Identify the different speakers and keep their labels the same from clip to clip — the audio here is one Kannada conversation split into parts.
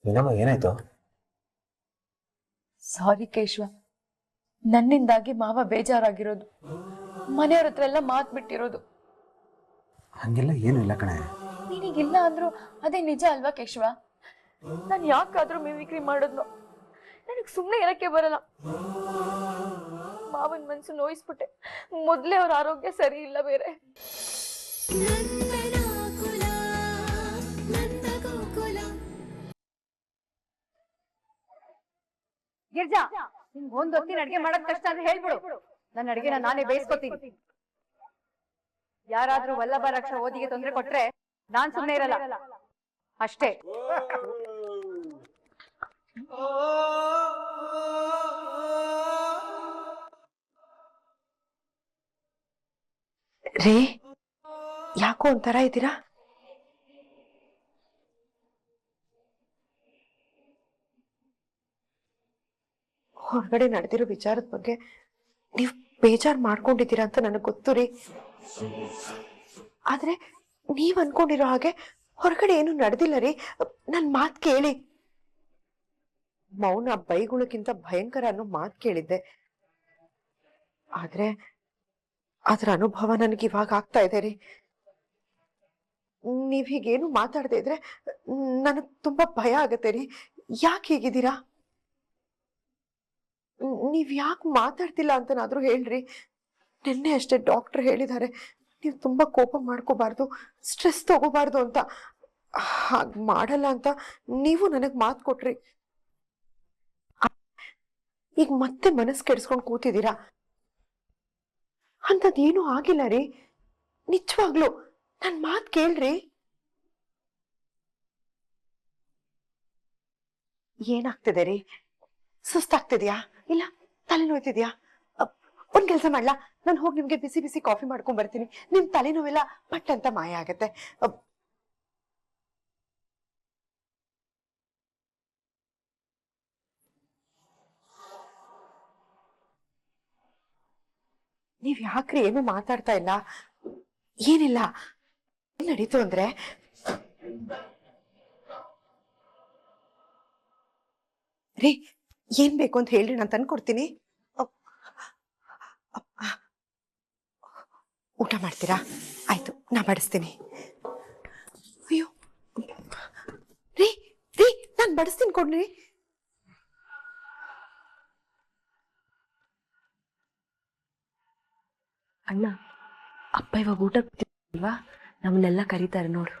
Speaker 1: ಏನಮ್ಮ ಏನಾಯ್ತು?
Speaker 2: ಸಾರಿ ಕೇಶವ, ನನ್ನಿಂದಾಗಿ ಮಾವ ಬೇಜಾರಾಗಿರೋದು, ಮನೆಯವ್ರ ಹತ್ರ ಎಲ್ಲ ಮಾತು ಬಿಟ್ಟಿರೋದು.
Speaker 1: ಹಂಗೆಲ್ಲ ಏನು ಇಲ್ಲ ಕಣೆ.
Speaker 2: ನೀನಿಗಿಲ್ಲ ಅಂದ್ರು ಅದೇ ನಿಜ ಅಲ್ವಾ ಕೇಶವ? ನಾನು ಯಾಕಾದ್ರೂ ಮಿಮಿಕ್ರಿ ಮಾಡಿದ್ನು? ನನಗೆ ಸುಮ್ಮನೆ ಇರಕ್ಕೆ ಬರಲ್ಲ. ಮಾವನ್ ಮನ್ಸು ನೋಯಿಸ್ಬಿಟ್ಟೆ. ಮೊದ್ಲೇ ಅವ್ರ ಆರೋಗ್ಯ ಸರಿ ಇಲ್ಲ ಬೇರೆ.
Speaker 3: ಗಿರ್ಜಾ, ಒಂದ್ ಹೊತ್ತಿನ ಅಡ್ಗೆ ಮಾಡೋದ್ ಕಷ್ಟ ಅಂತ ಹೇಳ್ಬಿಡು. ನನ್ನ ಅಡ್ಗೆನ ನಾನೇ ಬೇಯಿಸ್ಕೊತೀನಿ. ಯಾರಾದ್ರೂ ವಲ್ಲಭ ರಕ್ಷ ಓದಿಗೆ ತೊಂದ್ರೆ ಕೊಟ್ರೆ ನಾನ್ ಸುಮ್ನೆ ಇರಲ್ಲ ಅಷ್ಟೇ.
Speaker 2: ರೇ, ಯಾಕೋ ಒಂಥರ ಇದ್ದೀರಾ? ಹೊರಗಡೆ ನಡೆದಿರೋ ವಿಚಾರದ ಬಗ್ಗೆ ನೀವು ಬೇಜಾರ್ ಮಾಡ್ಕೊಂಡಿದ್ದೀರಾ ಅಂತ ನನಗೆ ಗೊತ್ತು ರೀ. ಆದ್ರೆ ನೀವ್ ಅನ್ಕೊಂಡಿರೋ ಹಾಗೆ ಹೊರಗಡೆ ಏನು ನಡೆದಿಲ್ಲ ರೀ. ನನ್ ಮಾತ್ ಕೇಳಿ. ಮೌನ ಬೈಗುಳಕ್ಕಿಂತ ಭಯಂಕರ ಅನ್ನೋ ಮಾತ್ ಕೇಳಿದ್ದೆ. ಆದ್ರೆ ಅದ್ರ ಅನುಭವ ನನಗೆ ಇವಾಗ ಆಗ್ತಾ ಇದೆ ರೀ. ನೀವ್ ಹೀಗೇನು ಮಾತಾಡದೆ ಇದ್ರೆ ನನಗ್ ತುಂಬಾ ಭಯ ಆಗತ್ತೆ ರೀ. ಯಾಕೆ ಹೀಗಿದ್ದೀರಾ? ನೀವ್ ಯಾಕೆ ಮಾತಾಡ್ತಿಲ್ಲ ಅಂತನಾದ್ರೂ ಹೇಳ್ರಿ. ನಿನ್ನೆ ಅಷ್ಟೇ ಡಾಕ್ಟರ್ ಹೇಳಿದ್ದಾರೆ, ನೀವು ತುಂಬಾ ಕೋಪ ಮಾಡ್ಕೋಬಾರ್ದು, ಸ್ಟ್ರೆಸ್ ತಗೋಬಾರ್ದು ಅಂತ. ಹಾಗ್ ಮಾಡಲ್ಲ ಅಂತ ನೀವು ನನಗ್ ಮಾತು ಕೊಟ್ರಿ. ಈಗ ಮತ್ತೆ ಮನಸ್ಸು ಕೆಡಿಸ್ಕೊಂಡು ಕೂತಿದ್ದೀರಾ. ಅಂತದೇನು ಆಗಿಲ್ಲ ರೀ, ನಿಜವಾಗ್ಲು ನನ್ ಮಾತ್ ಕೇಳ್ರಿ. ಏನಾಗ್ತಿದೆ ರೀ? ಸುಸ್ತಾಗ್ತಿದ್ಯಾ? ಇಲ್ಲ ತಲೆನೋಯ್ತಿದ್ಯಾ? ಒಂದ್ ಕೆಲ್ಸ ಮಾಡ್ಲಾ, ನಾನು ಹೋಗಿ ನಿಮ್ಗೆ ಬಿಸಿ ಬಿಸಿ ಕಾಫಿ ಮಾಡ್ಕೊಂಡ್ ಬರ್ತೀನಿ. ನಿಮ್ ತಲೆನೋವೆಲ್ಲ ಪಟ್ ಅಂತ ಮಾಯ ಆಗತ್ತೆ. ನೀವ್ ಯಾಕ್ರಿ ಏನು ಮಾತಾಡ್ತಾ ಇಲ್ಲ? ಏನಿಲ್ಲ, ಏನ್ ನಡೀತು ಅಂದ್ರೆ, ರೀ ಏನ್ ಬೇಕು ಅಂತ ಹೇಳ್ರಿ, ನಾನು ತಂದ್ಕೊಡ್ತೀನಿ. ಊಟ ಮಾಡ್ತೀರಾ? ಆಯ್ತು, ನಾ ಬಡಿಸ್ತೀನಿ. ಅಯ್ಯೋ ರೀ ರೀ, ನಾನ್ ಬಡಿಸ್ತೀನಿ ಕೊಡ್ರಿ.
Speaker 4: ಅಣ್ಣ, ಅಪ್ಪ ಇವಾಗ ಊಟ ಅಲ್ವಾ, ನಮ್ಮನ್ನೆಲ್ಲ ಕರೀತಾರೆ ನೋಡು.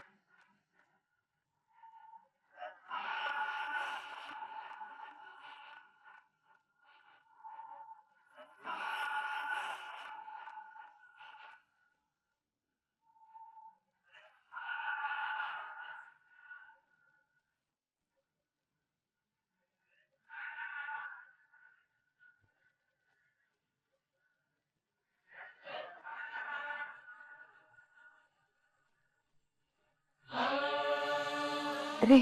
Speaker 2: ರೀ,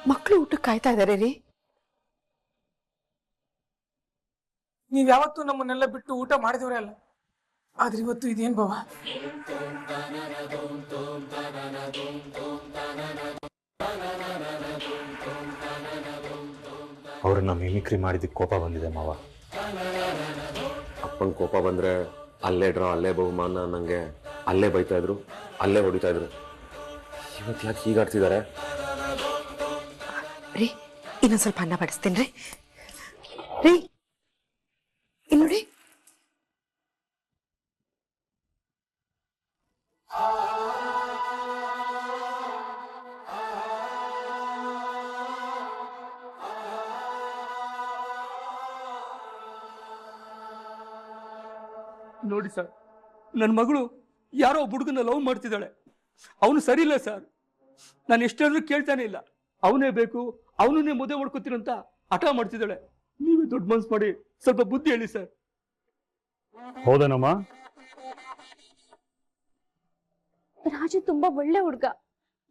Speaker 2: ಮಕ್ಳು ಊಟಕ್ಕೆ ಕಾಯ್ತಾ ಇದಾರೆ ರೀ.
Speaker 5: ನೀವ್ ಯಾವತ್ತೂ ನಮ್ಮನ್ನೆಲ್ಲ ಬಿಟ್ಟು ಊಟ ಮಾಡಿದವ್ರೆ ಅಲ್ಲ, ಆದ್ರೆ ಇವತ್ತು ಇದೇನ್ ಭಾವ?
Speaker 1: ಅವ್ರನ್ನ ಮಿಮಿಕ್ರಿ ಮಾಡಿದ್ದಕ್ಕೆ ಕೋಪ ಬಂದಿದೆ ಮಾವ.
Speaker 6: ಅಪ್ಪಂಗೆ ಕೋಪ ಬಂದ್ರೆ ಅಲ್ಲೇ ಡ್ರಾ, ಅಲ್ಲೇ ಬಹುಮಾನ, ನಂಗೆ ಅಲ್ಲೇ ಬೈತಾ ಇದ್ರು, ಅಲ್ಲೇ ಹೊಡಿತಾ ಇದ್ರು. ಇವತ್ತು ಯಾಕೆ ಹೀಗಾಡ್ತಿದ್ದಾರೆ?
Speaker 2: ರೀ, ಇನ್ನೊಂದ್ ಸ್ವಲ್ಪ ಅನ್ನ ಬಡಿಸ್ತೀನಿ ರೀ. ರೀ ಇಲ್ಲಿ ನೋಡಿ.
Speaker 5: ನೋಡಿ ಸರ್, ನನ್ನ ಮಗಳು ಯಾರೋ ಒಬ್ಬ ಹುಡುಗನ ಲವ್ ಮಾಡ್ತಿದ್ದಾಳೆ. ಅವನು ಸರಿ ಇಲ್ಲ ಸರ್. ನಾನು ಎಷ್ಟಾದ್ರೂ ಕೇಳ್ತಾನೆ ಇಲ್ಲ. ಅವನೇ ಬೇಕು, ಅವನನ್ನೇ ಮದುವೆ ಮಾಡ್ಕೊತೀರಂತ ಹಠ ಮಾಡ್ತಿದ್ದಾಳೆ. ನೀವೇ ದೊಡ್ಡ ಮನ್ಸು ಮಾಡಿ ಸ್ವಲ್ಪ ಬುದ್ಧಿ ಹೇಳಿ ಸರ್.
Speaker 7: ಹೌದನಮ್ಮ?
Speaker 8: ರಾಜು ತುಂಬಾ ಒಳ್ಳೆ ಹುಡ್ಗ,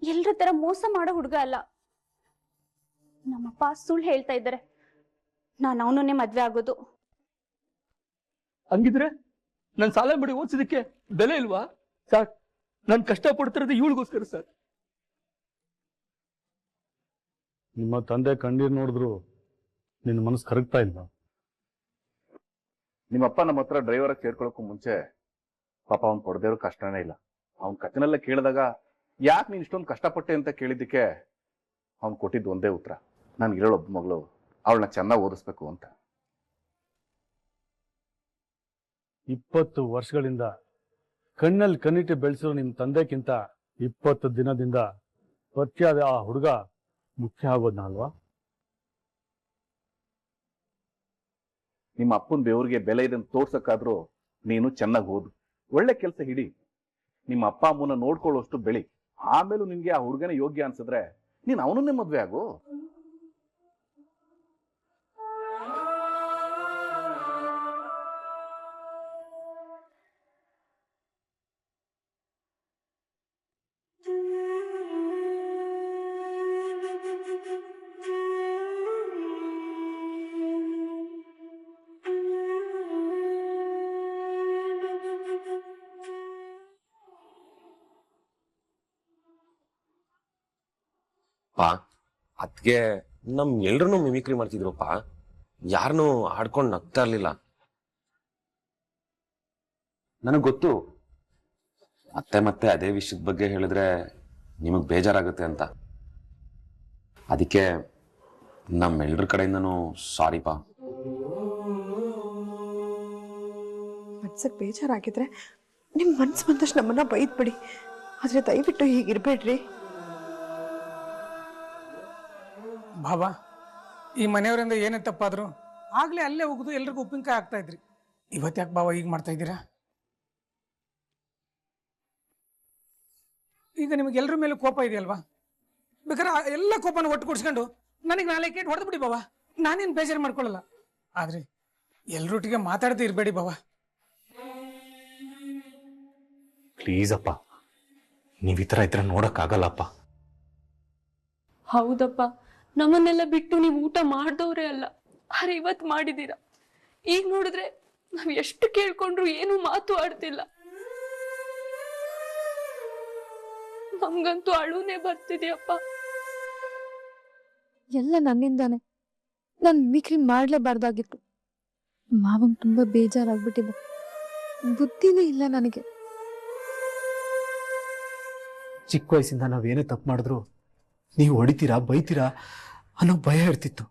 Speaker 8: ಎಲ್ರ ತರ ಮೋಸ ಮಾಡೋ ಹುಡ್ಗ ಅಲ್ಲ. ನಮ್ಮಪ್ಪ ಸುಳ್ಳು ಹೇಳ್ತಾ ಇದ್ದಾರೆ. ನಾನು ಅವನನ್ನೇ ಮದ್ವೆ ಆಗೋದು.
Speaker 5: ಹಂಗಿದ್ರೆ ನಾನು ಸಾಲ ಮಾಡಿ ಓದಿಸಿದಕ್ಕೆ ಬೆಲೆ ಇಲ್ವಾ ಸರ್? ನಾನು ಕಷ್ಟ ಪಡ್ತಿರೋದು ಇವಳಿಗೋಸ್ಕರ ಸರ್.
Speaker 7: ನಿಮ್ಮ ತಂದೆ ಕಣ್ಣೀರು ನೋಡಿದ್ರು ನಿನ್ನ ಮನಸ್ಸು ಕರಗ್ತಾ ಇಲ್ವಾ?
Speaker 9: ನಿಮ್ಮಪ್ಪ ನಮ್ಮ ಹತ್ರ ಡ್ರೈವರ್ ಸೇರ್ಕೊಳ್ಳೋಕ್ಕೂ ಮುಂಚೆ ಪಾಪ ಅವ್ನು ಕೊಡದೇವ್ರ ಕಷ್ಟನೇ ಇಲ್ಲ. ಅವ್ನ ಕಥನೆಲ್ಲ ಕೇಳಿದಾಗ ಯಾಕೆ ನೀನು ಇಷ್ಟೊಂದು ಕಷ್ಟಪಟ್ಟೆ ಅಂತ ಕೇಳಿದ್ದಕ್ಕೆ ಅವ್ನು ಕೊಟ್ಟಿದ್ದು ಒಂದೇ ಉತ್ತರ, ನನ್ಗಿರೋ ಒಬ್ಬ ಮಗಳು, ಅವಳನ್ನ ಚೆನ್ನಾಗಿ ಓದಿಸ್ಬೇಕು ಅಂತ.
Speaker 7: 20 ವರ್ಷಗಳಿಂದ ಕಣ್ಣಲ್ಲಿ ಕಣ್ಣಿಟ್ಟು ಬೆಳೆಸಿರೋ ನಿಮ್ಮ ತಂದೆಕ್ಕಿಂತ 20 ದಿನದಿಂದ ಪರಿಚಯ ಆದ ಆ ಹುಡುಗ ಮುಖ್ಯ ಆಗೋದ್ನ ಅಲ್ವಾ?
Speaker 9: ನಿಮ್ಮ ಅಪ್ಪನ ಬೆವರಿಗೆ ಬೆಲೆ ಇದನ್ನು ತೋರ್ಸಕ್ಕಾದ್ರೂ ನೀನು ಚೆನ್ನಾಗಿ ಓದು, ಒಳ್ಳೆ ಕೆಲಸ ಹಿಡಿ, ನಿಮ್ಮ ಅಪ್ಪ ಅಮ್ಮನ ನೋಡ್ಕೊಳ್ಳೋಷ್ಟು ಬೆಳಿ. ಆಮೇಲೂ ನಿನ್ಗೆ ಆ ಹುಡುಗನೇ ಯೋಗ್ಯ ಅನ್ಸಿದ್ರೆ ನೀನು ಅವನನ್ನೇ ಮದ್ವೆ ಆಗು.
Speaker 6: ಅದಕ್ಕೆ ನಮ್ ಎಲ್ರೂ ಮಿಮಿಕ್ರಿ ಮಾಡ್ತಿದ್ರಪ್ಪ, ಯಾರನ್ನೂ ಆಡ್ಕೊಂಡು ನಗ್ತಾ ಇರ್ಲಿಲ್ಲ. ನನಗ್ ಗೊತ್ತು ಮತ್ತೆ ಅದೇ ವಿಷಯದ ಬಗ್ಗೆ ಹೇಳಿದ್ರೆ ನಿಮಗ್ ಬೇಜಾರಾಗುತ್ತೆ ಅಂತ. ಅದಕ್ಕೆ ನಮ್ಮೆಲ್ರ ಕಡೆಯಿಂದನೂ ಸಾರಿಪಾ.
Speaker 2: ಮನ್ಸಿಗೆ ಬೇಜಾರಾಗಿದ್ರೆ ನಿಮ್ ಮನ್ಸು ಬಂದಷ್ಟು ನಮ್ಮನ್ನ ಬೈದ್ಬಿಡಿ, ಆದ್ರೆ ದಯವಿಟ್ಟು ಹೀಗಿರ್ಬೇಡ್ರಿ.
Speaker 10: ಬಾಬಾ, ಈ ಮನೆಯವರಿಂದ ಏನೇ ತಪ್ಪಾದ್ರು ಆಗ್ಲೇ ಅಲ್ಲೇ ಹೋಗುದು ಎಲ್ರಿಗೂ ಉಪ್ಪಿನಕಾಯಿ ಆಗ್ತಾ ಇದ್ರಿ. ಇವತ್ತು ಯಾಕೆ ಬಾಬಾ ಈಗ ಮಾಡ್ತಾ ಇದ್ದೀರಾ? ಈಗ ನಿಮಗೆ ಎಲ್ಲರ ಮೇಲೆ ಕೋಪ ಇದೆಯಲ್ವಾ? ಬೇಕಾದ್ರೆ ಎಲ್ಲ ಕೋಪನ ಒಟ್ಟು ಕೊಡ್ಸ್ಕೊಂಡು ನನಗೆ ನಾಳೆ ಕೇಟ್ ಹೊಡೆದು ಬಿಡಿ ಬಾಬಾ, ನಾನೇನು ಬೇಜಾರು ಮಾಡ್ಕೊಳ್ಳಲ್ಲ. ಆದ್ರೆ ಎಲ್ರೊಟ್ಟಿಗೆ ಮಾತಾಡದೇ ಇರಬೇಡಿ ಬಾಬಾ.
Speaker 1: ಪ್ಲೀಸ್ ಅಪ್ಪ, ನೀವ್ ಈ ಥರ ಇದ್ರೆ ನೋಡಕ್ಕಾಗಲ್ಲಪ್ಪ.
Speaker 4: ಹೌದಪ್ಪ, ನಮ್ಮನ್ನೆಲ್ಲ ಬಿಟ್ಟು ನೀವು ಊಟ ಮಾಡ್ದವ್ರೆ ಅಲ್ಲ, ಆದ್ರೆ ಇವತ್ತು ಮಾಡಿದೀರ. ಈಗ ನೋಡಿದ್ರೆ ನಾವ್ ಎಷ್ಟು ಕೇಳ್ಕೊಂಡ್ರು ಏನು ಮಾತು ಆಡ್ತಿಲ್ಲ. ನಮ್ಗಂತೂ ಅಳುನೇ ಬರ್ತಿದ್ಯಪ್ಪ.
Speaker 8: ಎಲ್ಲ ನನ್ನಿಂದಾನೆ. ನಾನು ಮಿಮಿಕ್ರಿ ಮಾಡ್ಲೇಬಾರ್ದಾಗಿತ್ತು. ಮಾವಂಗ್ ತುಂಬಾ ಬೇಜಾರಾಗ್ಬಿಟ್ಟಿದೆ. ಬುದ್ಧಿನೇ ಇಲ್ಲ ನನಗೆ.
Speaker 1: ಚಿಕ್ಕ ವಯಸ್ಸಿಂದ ನಾವೇನೇ ತಪ್ಪು ಮಾಡಿದ್ರು ನೀವು ಹೊಡಿತೀರಾ ಬೈತೀರಾ ಅನ್ನೋ ಭಯ ಇರ್ತಿತ್ತು.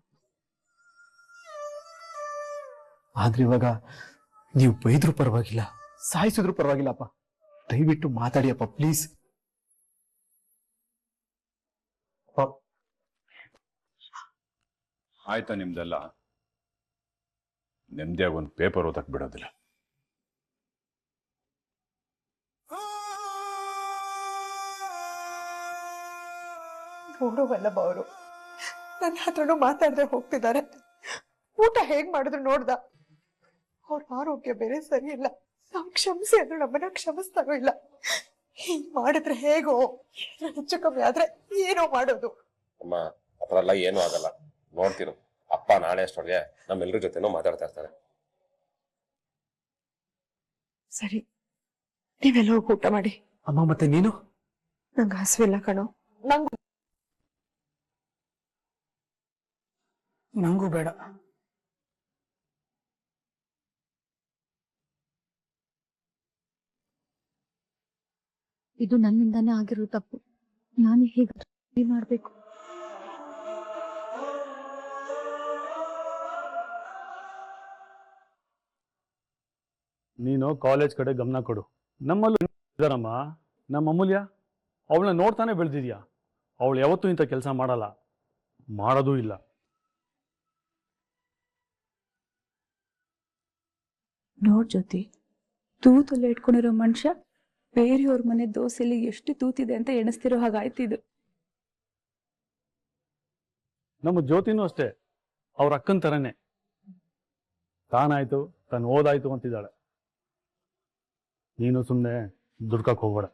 Speaker 1: ಆದ್ರೆ ಇವಾಗ ನೀವು ಬೈದ್ರೂ ಪರವಾಗಿಲ್ಲ, ಸಾಯಿಸಿದ್ರು ಪರವಾಗಿಲ್ಲಪ್ಪ. ದಯವಿಟ್ಟು ಮಾತಾಡಿಯಪ್ಪ ಪ್ಲೀಸ್.
Speaker 11: ಆಯ್ತಾ ನಿಮ್ದೆಲ್ಲ? ನೆಮ್ಮದಿಯಾಗಿ ಒಂದು ಪೇಪರ್ ಓದಕ್ ಬಿಡೋದಿಲ್ಲ.
Speaker 2: ನೋಡುವಲ್ಲಭ ಅವರು ನನ್ನ ಹತ್ರನೂ ಮಾತಾಡದೆ ಹೋಗ್ತಿದ್ದಾರೆ. ಊಟ ಹೇಗ್ ಮಾಡಿದ್ರು ನೋಡ್ದ. ಅವ್ರ ಆರೋಗ್ಯ ಬೇರೆ ಸರಿ ಇಲ್ಲ. ನಾವು ಕ್ಷಮಿಸಿ ಅಂದ್ರು ನಮ್ಮನ್ನ ಕ್ಷಮಿಸ್ತಾರೋ ಇಲ್ಲ. ಹೀಗ್ ಮಾಡಿದ್ರೆ ಹೇಗೋ, ಹೆಚ್ಚು ಕಮ್ಮಿ ಆದ್ರೆ ಏನೋ ಮಾಡೋದು.
Speaker 6: ಅಮ್ಮ, ಅದ್ರೆಲ್ಲ ಏನೂ ಆಗಲ್ಲ, ನೋಡ್ತಿರು. ಅಪ್ಪ ನಾಳೆ ಅಷ್ಟೊಳಗೆ ನಮ್ಮೆಲ್ರ ಜೊತೆನೂ ಮಾತಾಡ್ತಾ ಇರ್ತಾರೆ.
Speaker 2: ಸರಿ, ನೀವೆಲ್ಲ ಹೋಗಿ ಊಟ ಮಾಡಿ.
Speaker 1: ಅಮ್ಮ ಮತ್ತೆ ನೀನು?
Speaker 2: ನಂಗೆ ಹಸಿವಿಲ್ಲ ಕಣೋ.
Speaker 10: ನಂಗೂ ಬೇಡ.
Speaker 8: ಇದು ನನ್ನಿಂದಾನೇ ಆಗಿರೋ ತಪ್ಪು. ನಾನು ಹೇಗೆ ಮಾಡ್ಬೇಕು?
Speaker 7: ನೀನು ಕಾಲೇಜ್ ಕಡೆ ಗಮನ ಕೊಡು. ನಮ್ಮಲ್ಲೂ ಇದಾರಮ್ಮ, ನಮ್ಮ ಅಮೂಲ್ಯ, ಅವಳನ್ನ ನೋಡ್ತಾನೆ ಬೆಳೆದಿದ್ಯಾ. ಅವಳು ಯಾವತ್ತೂ ಇಂಥ ಕೆಲಸ ಮಾಡಲ್ಲ, ಮಾಡೋದೂ ಇಲ್ಲ.
Speaker 12: ನೋಡ್ ಜ್ಯೋತಿ, ತೂತಲ್ಲಿ ಇಟ್ಕೊಂಡಿರೋ ಮನುಷ್ಯ ಬೇರೆಯವ್ರ ಮನೆ ದೋಸೆಲಿ ಎಷ್ಟು ತೂತಿದೆ ಅಂತ ಎಣಿಸ್ತಿರೋ ಹಾಗಾಯ್ತಿದ್ದು.
Speaker 7: ನಮ್ಮ ಜ್ಯೋತಿನೂ ಅಷ್ಟೇ, ಅವ್ರ ಅಕ್ಕನ ಥರನೇ. ತಾನಾಯ್ತು, ತಾನು ಓದಾಯ್ತು ಅಂತಿದ್ದಾಳೆ. ನೀನು ಸುಮ್ಮನೆ ದುಡ್ಕಕ್ಕೆ ಹೋಗ್ಬೇಡ.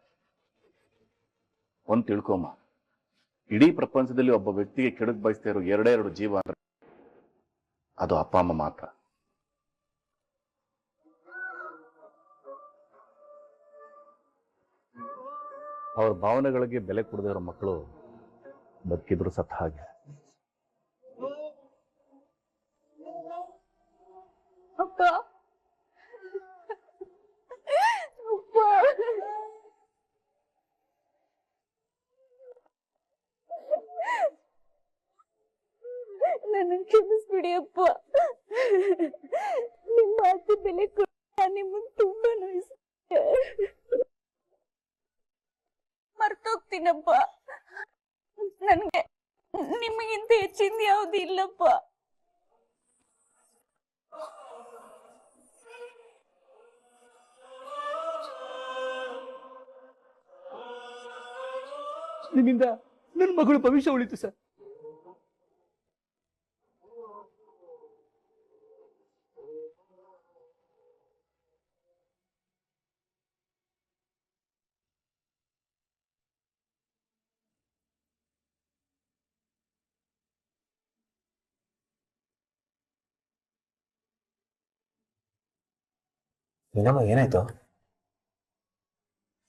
Speaker 9: ಒಂದ್ ತಿಳ್ಕೊಮ್ಮ, ಇಡೀ ಪ್ರಪಂಚದಲ್ಲಿ ಒಬ್ಬ ವ್ಯಕ್ತಿಗೆ ಕೆಡಕ್ ಬಯಸ್ತಾ ಇರೋ 2 ಜೀವ ಅಂದ್ರೆ ಅದು ಅಪ್ಪ ಅಮ್ಮ ಮಾತ್ರ. ಅವ್ರ ಭಾವನೆಗಳಿಗೆ ಬೆಲೆ ಕೊಡದೇ ಇರೋ ಮಕ್ಕಳು ಬದುಕಿದ್ರು ಸತ್ತ ಹಾಗೆ.
Speaker 8: ನನ್ನ ಕ್ಷಮಿಸ್ಬಿಡಿ ಅಪ್ಪ. ನಿಮ್ಮ ಮಾತು ಬೆಲೆ ಕೊಟ್ಟು ನಾನು ನಿಮ್ಮನ್ನು ತುಂಬಾ ನೋಯಿಸ್ಬಿಟ್ಟೆ. ಮರ್ತೋಗ್ತೀನಪ್ಪ. ನನ್ಗೆ ನಿಮಗಿಂತ ಹೆಚ್ಚಿಂದ ಯಾವ್ದು ಇಲ್ಲಪ್ಪ.
Speaker 5: ನಿಮ್ಮಿಂದ ನನ್ನ ಮಗಳು ಭವಿಷ್ಯ ಉಳಿತು ಸರ್.
Speaker 1: ಏನಮ್ಮ ಏನಾಯ್ತು?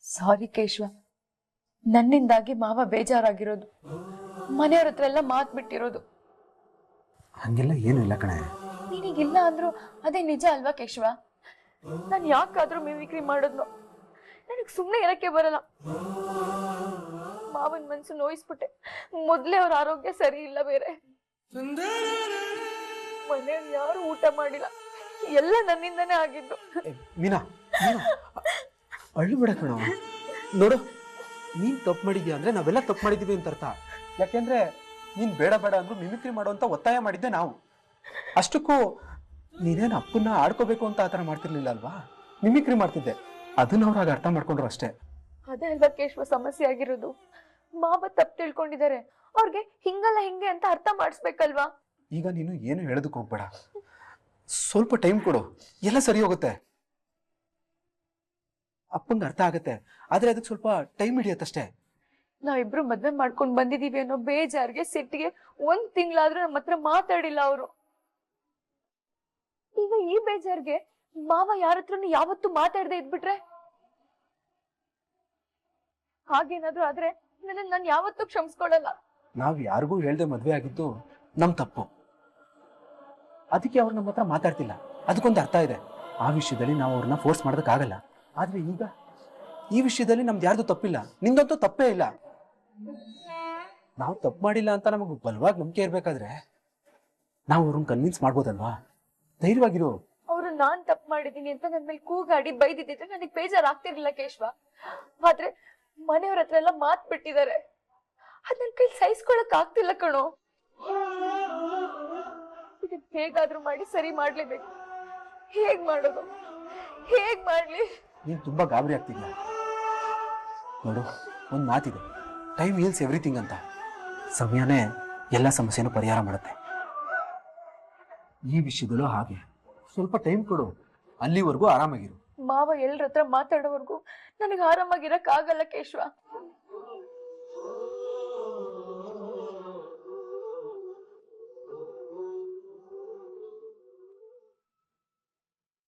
Speaker 3: ಸಾರಿ ಕೇಶವ, ನನ್ನಿಂದಾಗಿ ಮಾವ ಬೇಜಾರಾಗಿರೋದು, ಮನೆಯವ್ರ ಹತ್ರ ಎಲ್ಲ ಮಾತ್ ಬಿಟ್ಟಿರೋದು.
Speaker 1: ಹಂಗೆಲ್ಲ ಏನು ಇಲ್ಲ ಕಣೆ.
Speaker 3: ನಿನಗಿಲ್ಲ ಅಂದ್ರು ಅದೇ ನಿಜ ಅಲ್ವಾ ಕೇಶವ? ನಾನು ಯಾಕಾದ್ರೂ ಮಿಮಿಕ್ರಿ ಮಾಡೋದ್ನು ನನಗ್ ಸುಮ್ನೆ ಇರಕ್ಕೆ ಬರಲ್ಲ. ಮಾವನ್ ಮನ್ಸು ನೋಯಿಸ್ಬಿಟ್ಟೆ. ಮೊದ್ಲೇ ಅವ್ರ ಆರೋಗ್ಯ ಸರಿ ಇಲ್ಲ, ಬೇರೆ ಮನೆಯವ್ರು ಯಾರು ಊಟ ಮಾಡಿಲ್ಲ, ಎಲ್ಲ ನನ್ನಿಂದನೇ ಆಗಿದ್ದು.
Speaker 1: ಮೀನಾ, ಅಳ್ಬೇಡ ಕಣ. ನೋಡು, ನೀನ್ ತಪ್ಪು ಮಾಡಿದ್ಯಾ ಅಂದ್ರೆ ನಾವೆಲ್ಲ ತಪ್ಪು ಮಾಡಿದೀವಿ ಅಂತ ಅರ್ಥ. ಯಾಕೆಂದ್ರೆ ನೀನ್ ಬೇಡ ಬೇಡ ಅಂದ್ರು ಮಿಮಿಕ್ರಿ ಮಾಡುವಂತ ಒತ್ತಾಯ ಮಾಡಿದ್ದೆ ನಾವು. ಅಷ್ಟಕ್ಕೂ ನೀನೇನು ಅಪ್ಪನ್ನ ಆಡ್ಕೋಬೇಕು ಅಂತ ಆತರ ಮಾಡ್ತಿರ್ಲಿಲ್ಲ ಅಲ್ವಾ, ಮಿಮಿಕ್ರಿ ಮಾಡ್ತಿದ್ದೆ. ಅದನ್ನ ಅವ್ರಾಗ ಅರ್ಥ ಮಾಡ್ಕೊಂಡ್ರು ಅಷ್ಟೇ.
Speaker 3: ಅದೇ ಅಲ್ವಾ ಕೇಶವ ಸಮಸ್ಯೆ ಆಗಿರೋದು. ಮಾವ ತಪ್ಪು ತಿಳ್ಕೊಂಡಿದ್ದಾರೆ, ಅವ್ರಿಗೆ ಹಿಂಗಲ್ಲ ಹಿಂಗೆ ಅಂತ ಅರ್ಥ ಮಾಡಿಸ್ಬೇಕಲ್ವಾ?
Speaker 1: ಈಗ ನೀನು ಏನು ಹೇಳೋದಕ್ಕೆ ಹೋಗ್ಬೇಡ, ಸ್ವಲ್ಪ ಟೈಮ್ ಕೊಡು, ಎಲ್ಲ ಸರಿ ಹೋಗುತ್ತೆ. ಅಪ್ಪಂಗೆ ಅರ್ಥ ಆಗತ್ತೆ, ಆದ್ರೆ ಅದಕ್ಕೆ ಸ್ವಲ್ಪ ಟೈಮ್ ಹಿಡಿಯತ್ತಷ್ಟೇ.
Speaker 3: ನಾವಿಬ್ರು ಮದ್ವೆ ಮಾಡ್ಕೊಂಡ್ ಬಂದಿದೀವಿ ಅನ್ನೋ ಬೇಜಾರ್ಗೆ ಸಿಟ್ಟಿಗೆ 1 ತಿಂಗಳಾದ್ರೂ ನಮ್ಮ ಹತ್ರ ಮಾತಾಡಿಲ್ಲ ಅವರು. ಈಗ ಈ ಬೇಜಾರ್ಗೆ ಮಾವ ಯಾರ ಹತ್ರನು ಯಾವತ್ತೂ ಮಾತಾಡದೆ ಇದ್ಬಿಟ್ರೆ, ಹಾಗೇನಾದ್ರೂ ಆದ್ರೆ ನಾನು ಯಾವತ್ತೂ ಕ್ಷಮಿಸ್ಕೊಳಲ್ಲ.
Speaker 1: ನಾವ್ ಯಾರಿಗೂ ಹೇಳ್ದೆ ಮದ್ವೆ ಆಗಿದ್ದು ನಮ್ ತಪ್ಪು, ಅದಕ್ಕೆ ಅವ್ರು ನಮ್ಮ ಹತ್ರ ಮಾತಾಡ್ತಿಲ್ಲ. ಅದಕ್ಕೊಂದು ಅರ್ಥ ಇದೆ. ಆ ವಿಷಯದಲ್ಲಿ ನಾವು ಅವ್ರನ್ನ ಫೋರ್ಸ್ ಮಾಡೋದಕ್ಕಾಗಲ್ಲ. ಆದ್ರೆ ಈಗ ಈ ವಿಷಯದಲ್ಲಿ ನಮ್ದು ಯಾರ್ದು ತಪ್ಪಿಲ್ಲ, ನಿಂದಂತೂ ತಪ್ಪೇ ಇಲ್ಲ. ನಾವು ತಪ್ಪು ಮಾಡಿಲ್ಲ ಅಂತ ನಮಗೆ ಬಲವಾಗಿ ನಂಬಿಕೆ ಇರ್ಬೇಕಾದ್ರೆ ನಾವು ಅವ್ರನ್ನ ಕನ್ವಿನ್ಸ್ ಮಾಡ್ಬೋದಲ್ವಾ? ಧೈರ್ಯವಾಗಿರು.
Speaker 3: ಅವ್ರು ನಾನ್ ತಪ್ಪು ಮಾಡಿದೀನಿ ಅಂತ ನನ್ ಮೇಲೆ ಕೂಗಾಡಿ ಬೈದಿದ್ದಿದ್ರೆ ನನಗ್ ಬೇಜಾರಾಗ್ತಿರ್ಲಿಲ್ಲ ಕೇಶವ. ಆದ್ರೆ ಮನೆಯವ್ರ ಹತ್ರ ಎಲ್ಲ ಮಾತ್ ಬಿಟ್ಟಿದ್ದಾರೆ, ಅದ್ ನನ್ ಕೈ ಸಹಿಸ್ಕೊಳಕ್ ಆಗ್ತಿಲ್ಲ ಕಣೋ. ಇದಕ್ ಹೇಗಾದ್ರೂ ಮಾಡಿ ಸರಿ ಮಾಡ್ಲೇಬೇಕು. ಹೇಗ್ ಮಾಡೋದು, ಹೇಗ್ ಮಾಡ್ಲಿ?
Speaker 1: ನೀನ್ ತುಂಬಾ ಗಾಬರಿ ಆಗ್ತಿಲ್ಲ. ನೋಡು, ಒಂದ್ ಮಾತಿದೆ, ಟೈಮ್ ಹೀಲ್ಸ್ ಎವ್ರಿಥಿಂಗ್ ಅಂತ. ಸಮಯನೇ ಎಲ್ಲ ಸಮಸ್ಯೆನೂ ಪರಿಹಾರ ಮಾಡುತ್ತೆ. ಈ ವಿಷಯದಲ್ಲೂ ಹಾಗೆ. ಸ್ವಲ್ಪ ಟೈಮ್ ಕೊಡು, ಅಲ್ಲಿವರೆಗೂ ಆರಾಮಾಗಿರು.
Speaker 3: ಮಾವ ಎಲ್ರ ಹತ್ರ ಮಾತಾಡೋವರ್ಗು ನನಗೆ ಆರಾಮಾಗಿರಕ್ ಆಗಲ್ಲ ಕೇಶವ.